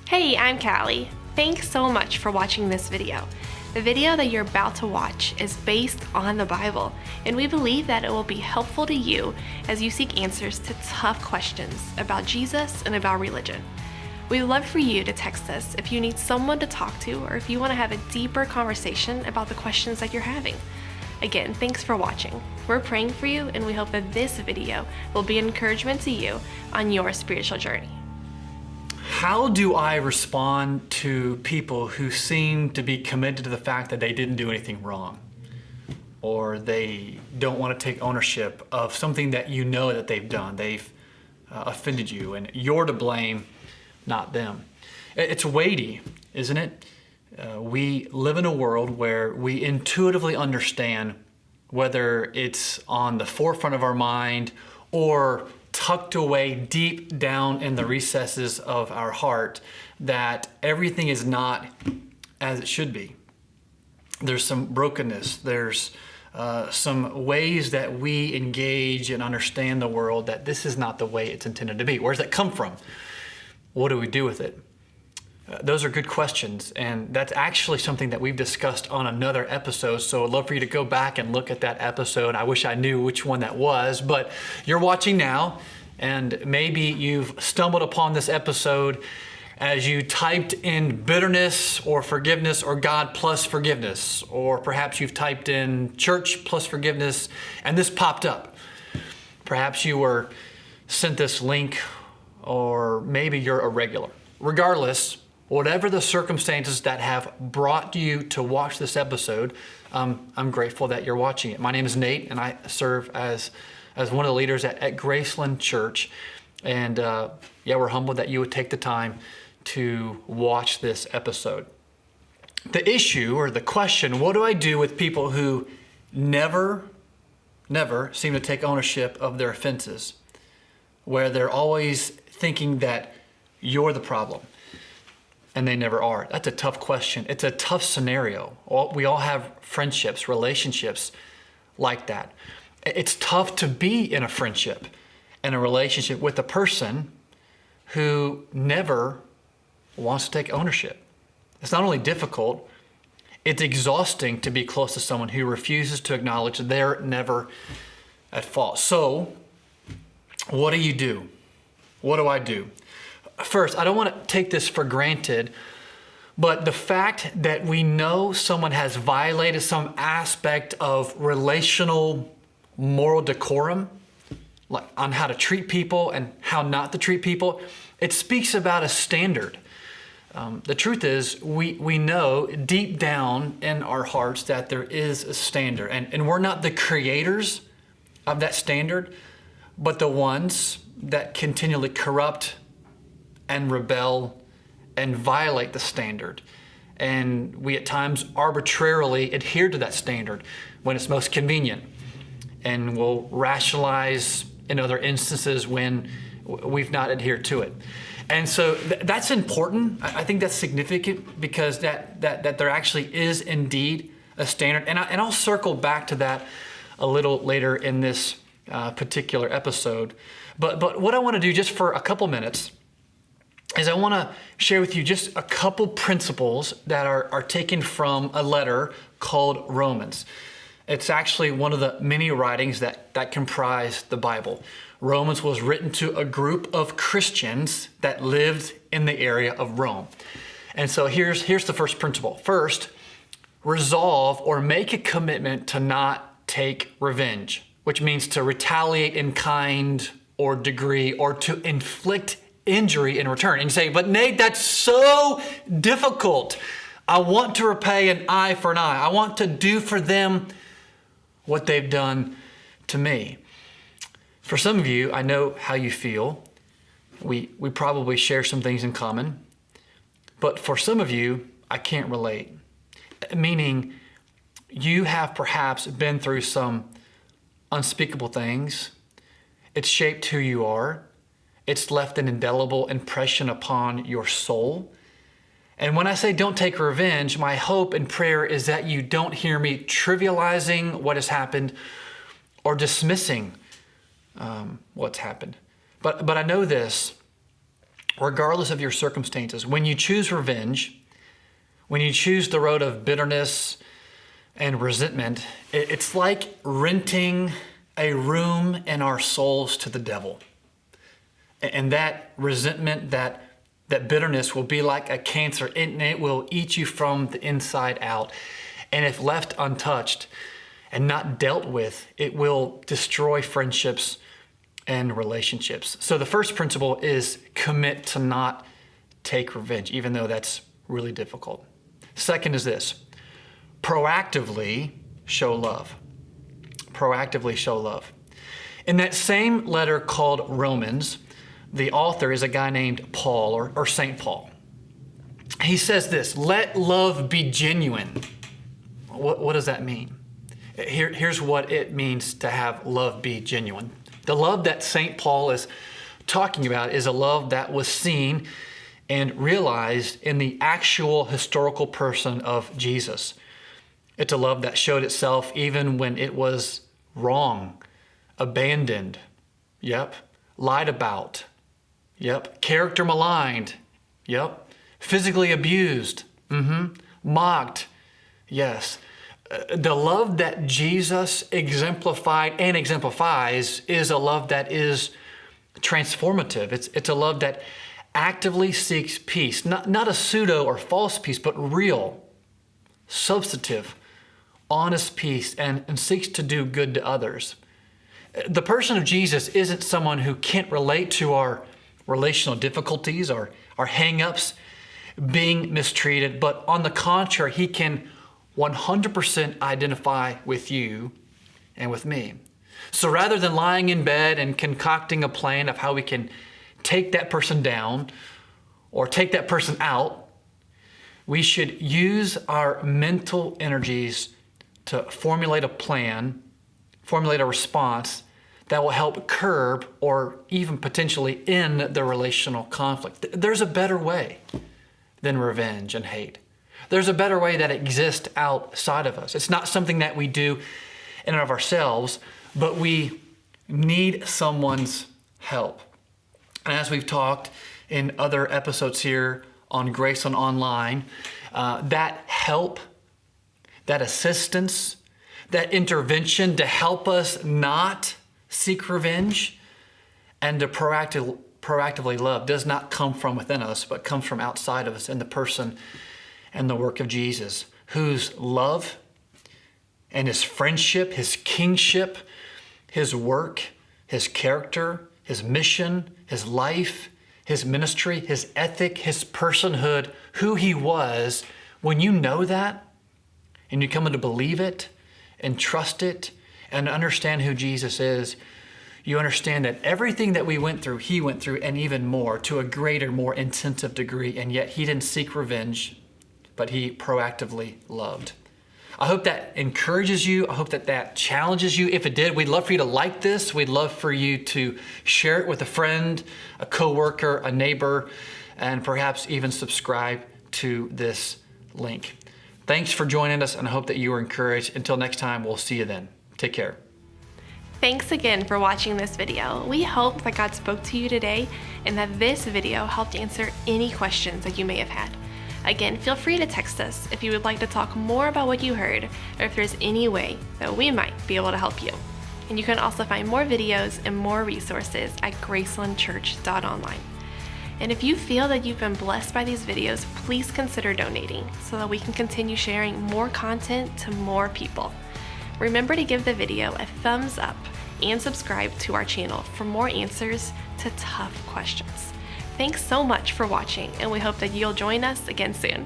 Hey, I'm Callie. Thanks so much for watching this video. The video that you're about to watch is based on the Bible, and we believe that it will be helpful to you as you seek answers to tough questions about Jesus and about religion. We'd love for you to text us if you need someone to talk to or if you want to have a deeper conversation about the questions that you're having. Again, thanks for watching. We're praying for you, and we hope that this video will be an encouragement to you on your spiritual journey. How do I respond to people who seem to be committed to the fact that they didn't do anything wrong? Or they don't want to take ownership of something that you know that they've done. They've offended you and you're to blame, not them. It's weighty, isn't it? We live in a world where we intuitively understand, whether it's on the forefront of our mind or tucked away deep down in the recesses of our heart, that everything is not as it should be. There's some brokenness. There's some ways that we engage and understand the world that this is not the way it's intended to be. Where does that come from? What do we do with it? Those are good questions, and that's actually something that we've discussed on another episode, so I'd love for you to go back and look at that episode. I wish I knew which one that was, but you're watching now, and maybe you've stumbled upon this episode as you typed in bitterness or forgiveness or God plus forgiveness, or perhaps you've typed in church plus forgiveness, and this popped up. Perhaps you were sent this link, or maybe you're a regular. Regardless, whatever the circumstances that have brought you to watch this episode, I'm grateful that you're watching it. My name is Nate, and I serve as one of the leaders at Graceland Church. And we're humbled that you would take the time to watch this episode. The issue or the question, what do I do with people who never seem to take ownership of their offenses, where they're always thinking that you're the problem? And they never are. That's a tough question. It's a tough scenario. We all have friendships, relationships like that. It's tough to be in a friendship and a relationship with a person who never wants to take ownership. It's not only difficult, it's exhausting to be close to someone who refuses to acknowledge they're never at fault. So, what do you do? What do I do? First, I don't want to take this for granted, but the fact that we know someone has violated some aspect of relational moral decorum, like on how to treat people and how not to treat people, it speaks about a standard. The truth is, we know deep down in our hearts that there is a standard, and we're not the creators of that standard, but the ones that continually corrupt and rebel and violate the standard. And we at times arbitrarily adhere to that standard when it's most convenient. And we'll rationalize in other instances when we've not adhered to it. And so that's important. I think that's significant because that there actually is indeed a standard. And I'll circle back to that a little later in this particular episode. But what I want to do just for a couple minutes is I want to share with you just a couple principles that are taken from a letter called Romans. It's actually one of the many writings that comprise the Bible. Romans was written to a group of Christians that lived in the area of Rome. And so here's the first principle. First, resolve or make a commitment to not take revenge, which means to retaliate in kind or degree or to inflict injury in return. And you say, but Nate, that's so difficult. I want to repay an eye for an eye. I want to do for them what they've done to me. For some of you, I know how you feel. We probably share some things in common. But for some of you, I can't relate. Meaning, you have perhaps been through some unspeakable things. It's shaped who you are. It's left an indelible impression upon your soul. And when I say don't take revenge, my hope and prayer is that you don't hear me trivializing what has happened or dismissing what's happened. But I know this. regardless of your circumstances, when you choose revenge, when you choose the road of bitterness and resentment, it's like renting a room in our souls to the devil. And that resentment, that bitterness will be like a cancer, and it will eat you from the inside out. And if left untouched and not dealt with, it will destroy friendships and relationships. So the first principle is commit to not take revenge, even though that's really difficult. Second is this: proactively show love. Proactively show love. In that same letter called Romans, the author is a guy named Paul or St. Paul. He says this: let love be genuine. What does that mean? Here's what it means to have love be genuine. The love that St. Paul is talking about is a love that was seen and realized in the actual historical person of Jesus. It's a love that showed itself even when it was wrong, abandoned, lied about, character maligned, physically abused, mocked, yes. The love that Jesus exemplified and exemplifies is a love that is transformative. It's a love that actively seeks peace, not a pseudo or false peace, but real, substantive, honest peace, and seeks to do good to others. The person of Jesus isn't someone who can't relate to our relational difficulties or our hang-ups, being mistreated, but on the contrary, he can 100% identify with you and with me. So rather than lying in bed and concocting a plan of how we can take that person down or take that person out, we should use our mental energies to formulate a plan, formulate a response that will help curb or even potentially end the relational conflict. There's a better way than revenge and hate. There's a better way that exists outside of us. It's not something that we do in and of ourselves, but we need someone's help. And as we've talked in other episodes here on Grace on Online, that help, that assistance, that intervention to help us not seek revenge and to proactively love does not come from within us, but comes from outside of us in the person and the work of Jesus, whose love and his friendship, his kingship, his work, his character, his mission, his life, his ministry, his ethic, his personhood, who he was, when you know that and you come to believe it and trust it and understand who Jesus is, you understand that everything that we went through, he went through, and even more, to a greater, more intensive degree, and yet he didn't seek revenge, but he proactively loved. I hope that encourages you. I hope that challenges you. If it did, we'd love for you to like this. We'd love for you to share it with a friend, a coworker, a neighbor, and perhaps even subscribe to this link. Thanks for joining us, and I hope that you were encouraged. Until next time, we'll see you then. Take care. Thanks again for watching this video. We hope that God spoke to you today and that this video helped answer any questions that you may have had. Again, feel free to text us if you would like to talk more about what you heard or if there's any way that we might be able to help you. And you can also find more videos and more resources at gracelandchurch.online. And if you feel that you've been blessed by these videos, please consider donating so that we can continue sharing more content to more people. Remember to give the video a thumbs up and subscribe to our channel for more answers to tough questions. Thanks so much for watching, and we hope that you'll join us again soon.